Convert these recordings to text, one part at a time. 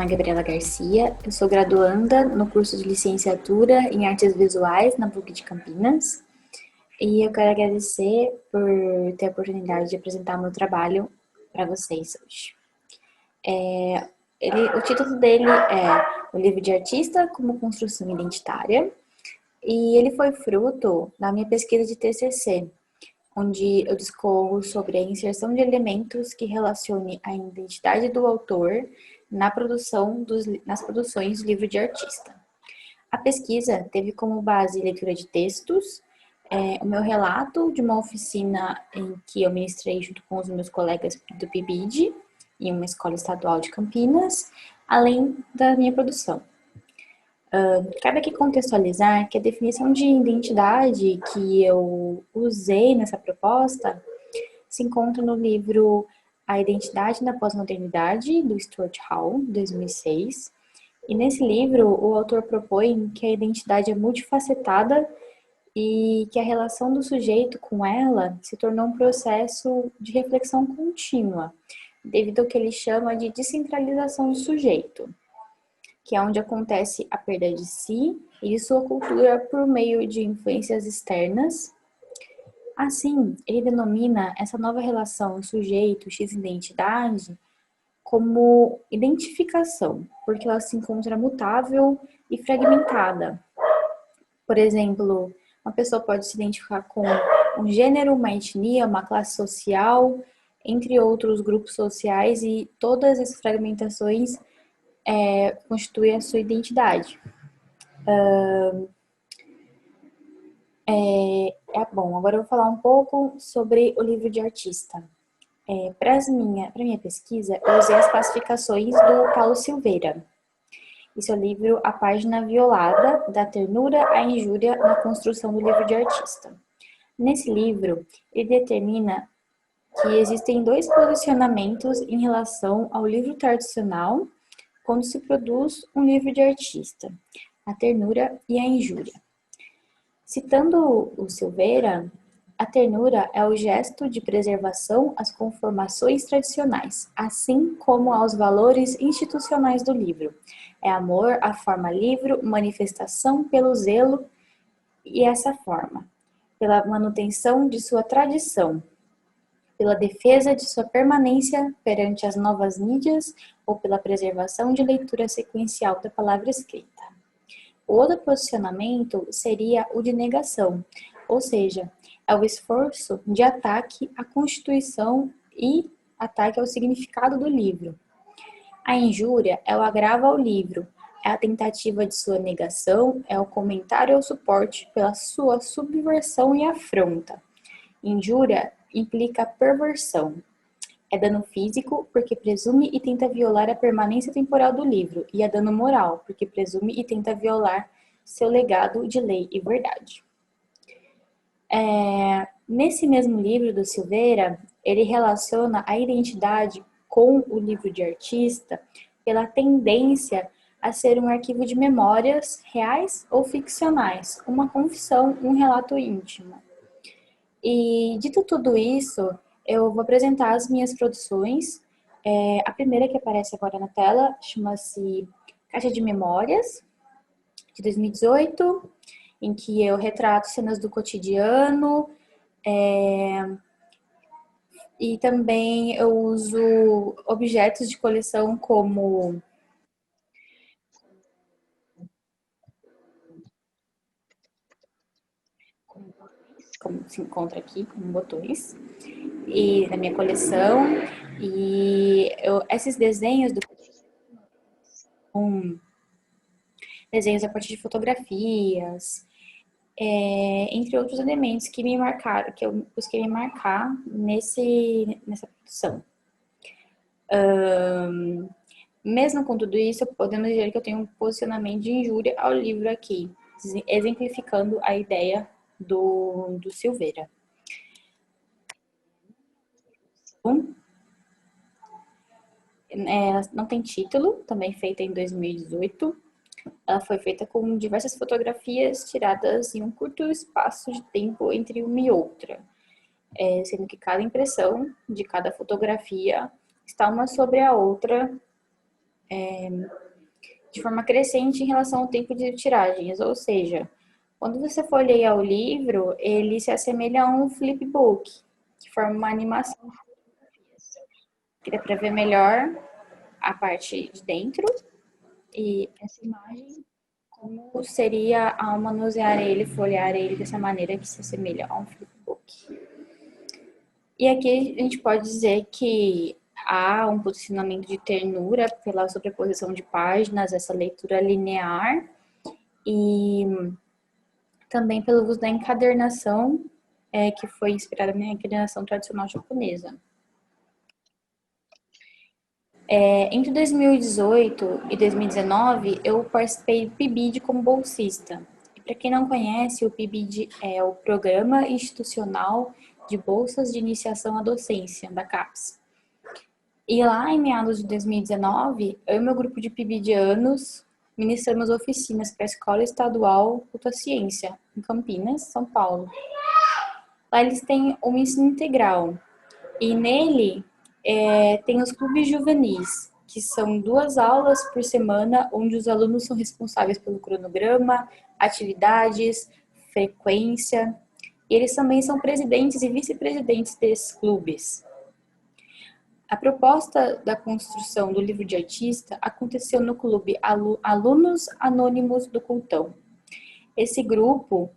é Gabriela Garcia, eu sou graduanda no curso de licenciatura em Artes Visuais na PUC de Campinas e eu quero agradecer por ter a oportunidade de apresentar o meu trabalho para vocês hoje. O título dele é O Livro de Artista como Construção Identitária e ele foi fruto da minha pesquisa de TCC, onde eu discorro sobre a inserção de elementos que relacione a identidade do autor nas produções do livro de artista. A pesquisa teve como base leitura de textos, o meu relato de uma oficina em que eu ministrei junto com os meus colegas do PIBID, em uma escola estadual de Campinas, além da minha produção. Cabe aqui contextualizar que a definição de identidade que eu usei nessa proposta se encontra no livro A Identidade na Pós-Modernidade, do Stuart Hall, 2006. E nesse livro, o autor propõe que a identidade é multifacetada e que a relação do sujeito com ela se tornou um processo de reflexão contínua, devido ao que ele chama de descentralização do sujeito, que é onde acontece a perda de si e de sua cultura por meio de influências externas. Assim, ele denomina essa nova relação sujeito x-identidade como identificação, porque ela se encontra mutável e fragmentada. Por exemplo, uma pessoa pode se identificar com um gênero, uma etnia, uma classe social, entre outros grupos sociais, e todas essas fragmentações constituem a sua identidade. Bom, agora eu vou falar um pouco sobre o livro de artista. Para minha pesquisa, eu usei as classificações do Paulo Silveira. Esse é o livro A Página Violada, da ternura à injúria na construção do livro de artista. Nesse livro, ele determina que existem dois posicionamentos em relação ao livro tradicional quando se produz um livro de artista, a ternura e a injúria. Citando o Silveira, a ternura é o gesto de preservação às conformações tradicionais, assim como aos valores institucionais do livro. É amor à forma livre, manifestação pelo zelo e essa forma, pela manutenção de sua tradição, pela defesa de sua permanência perante as novas mídias ou pela preservação de leitura sequencial da palavra escrita. O outro posicionamento seria o de negação, ou seja, é o esforço de ataque à constituição e ataque ao significado do livro. A injúria é o agravo ao livro, é a tentativa de sua negação, é o comentário ou suporte pela sua subversão e afronta. Injúria implica perversão. É dano físico, porque presume e tenta violar a permanência temporal do livro, e é dano moral, porque presume e tenta violar seu legado de lei e verdade. Nesse mesmo livro do Silveira, ele relaciona a identidade com o livro de artista pela tendência a ser um arquivo de memórias reais ou ficcionais, uma confissão, um relato íntimo. E, dito tudo isso, eu vou apresentar as minhas produções. A primeira que aparece agora na tela chama-se Caixa de Memórias, de 2018, em que eu retrato cenas do cotidiano, e também eu uso objetos de coleção como se encontra aqui, como botões, e na minha coleção. E esses desenhos desenhos a partir de fotografias, entre outros elementos que me marcaram, que eu busquei me marcar nessa produção. Mesmo com tudo isso, podemos dizer que eu tenho um posicionamento de injúria ao livro aqui, exemplificando a ideia do Silveira. Ela não tem título, também feita em 2018. Ela foi feita com diversas fotografias tiradas em um curto espaço de tempo entre uma e outra, sendo que cada impressão de cada fotografia está uma sobre a outra de forma crescente em relação ao tempo de tiragens, ou seja, quando você folheia o livro, ele se assemelha a um flipbook, que forma uma animação. Dá para ver melhor a parte de dentro e essa imagem, como seria ao manusear ele, folhear ele dessa maneira que se assemelha a um flipbook. E aqui a gente pode dizer que há um posicionamento de ternura pela sobreposição de páginas, essa leitura linear, e também pelo uso da encadernação, que foi inspirada na encadernação tradicional japonesa. Entre 2018 e 2019, eu participei do PIBID como bolsista. E para quem não conhece, o PIBID é o Programa Institucional de Bolsas de Iniciação à Docência, da CAPES. E lá, em meados de 2019, eu e meu grupo de PIBIdianos ministramos oficinas para a Escola Estadual Culta Ciência, em Campinas, São Paulo. Lá eles têm um ensino integral. E nele tem os clubes juvenis, que são 2 aulas por semana, onde os alunos são responsáveis pelo cronograma, atividades, frequência. E eles também são presidentes e vice-presidentes desses clubes. A proposta da construção do livro de artista aconteceu no clube Alunos Anônimos do Cultão. Esse grupo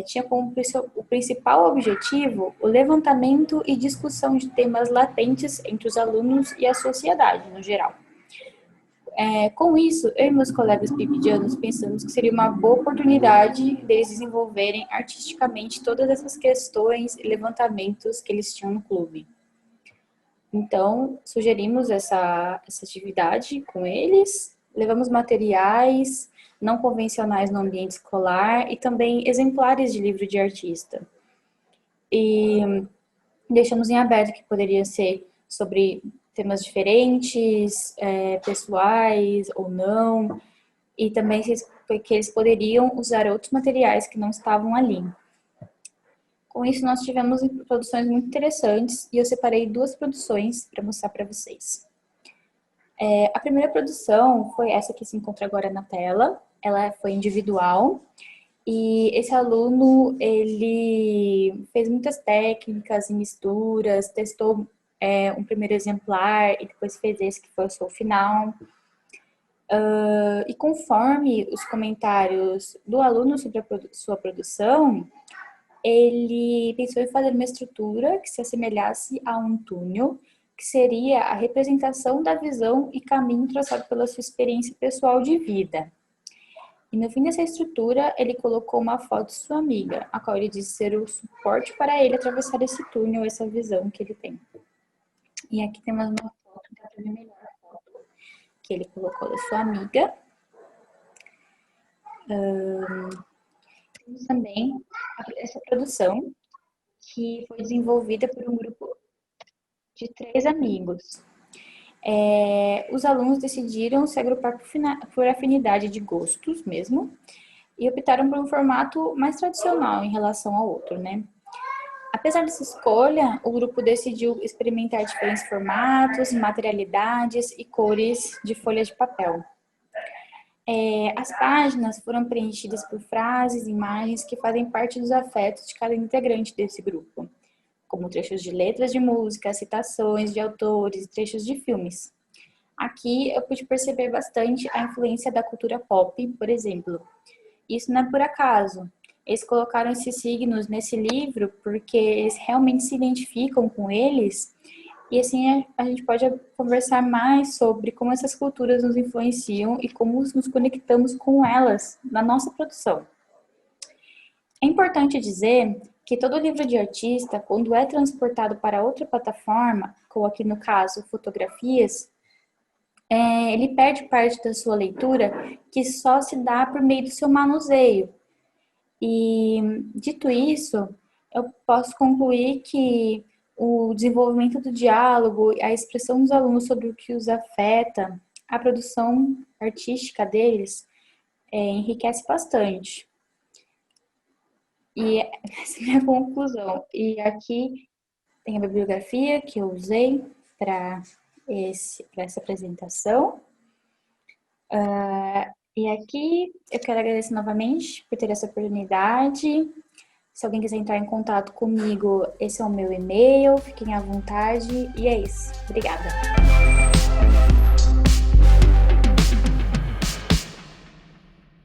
tinha como o principal objetivo o levantamento e discussão de temas latentes entre os alunos e a sociedade no geral. Com isso, eu e meus colegas pibidianos pensamos que seria uma boa oportunidade deles desenvolverem artisticamente todas essas questões e levantamentos que eles tinham no clube. Então, sugerimos essa atividade com eles, levamos materiais não convencionais no ambiente escolar e também exemplares de livro de artista. E deixamos em aberto que poderia ser sobre temas diferentes, pessoais ou não, e também que eles poderiam usar outros materiais que não estavam ali. Com isso, nós tivemos produções muito interessantes e eu separei 2 produções para mostrar para vocês. A primeira produção foi essa que se encontra agora na tela. Ela foi individual e esse aluno, ele fez muitas técnicas e misturas, testou um primeiro exemplar e depois fez esse que foi o seu final. E conforme os comentários do aluno sobre a sua produção, ele pensou em fazer uma estrutura que se assemelhasse a um túnel, que seria a representação da visão e caminho traçado pela sua experiência pessoal de vida. E no fim dessa estrutura, ele colocou uma foto de sua amiga, a qual ele disse ser o suporte para ele atravessar esse túnel, essa visão que ele tem. E aqui temos uma foto, dá para ver melhor a foto que ele colocou da sua amiga. Temos também essa produção, que foi desenvolvida por um grupo de 3 amigos. Os alunos decidiram se agrupar por afinidade de gostos mesmo, e optaram por um formato mais tradicional em relação ao outro, né? Apesar dessa escolha, o grupo decidiu experimentar diferentes formatos, materialidades e cores de folhas de papel. As páginas foram preenchidas por frases e imagens que fazem parte dos afetos de cada integrante desse grupo, como trechos de letras de música, citações de autores, trechos de filmes. Aqui eu pude perceber bastante a influência da cultura pop, por exemplo. Isso não é por acaso. Eles colocaram esses signos nesse livro porque eles realmente se identificam com eles, e assim a gente pode conversar mais sobre como essas culturas nos influenciam e como nos conectamos com elas na nossa produção. É importante dizer que todo livro de artista, quando é transportado para outra plataforma, como aqui no caso fotografias, ele perde parte da sua leitura que só se dá por meio do seu manuseio. E, dito isso, eu posso concluir que o desenvolvimento do diálogo, a expressão dos alunos sobre o que os afeta, a produção artística deles enriquece bastante. E essa é a minha conclusão. E aqui tem a bibliografia que eu usei para essa apresentação. E aqui eu quero agradecer novamente por ter essa oportunidade. Se alguém quiser entrar em contato comigo, esse é o meu e-mail, fiquem à vontade. E é isso. Obrigada.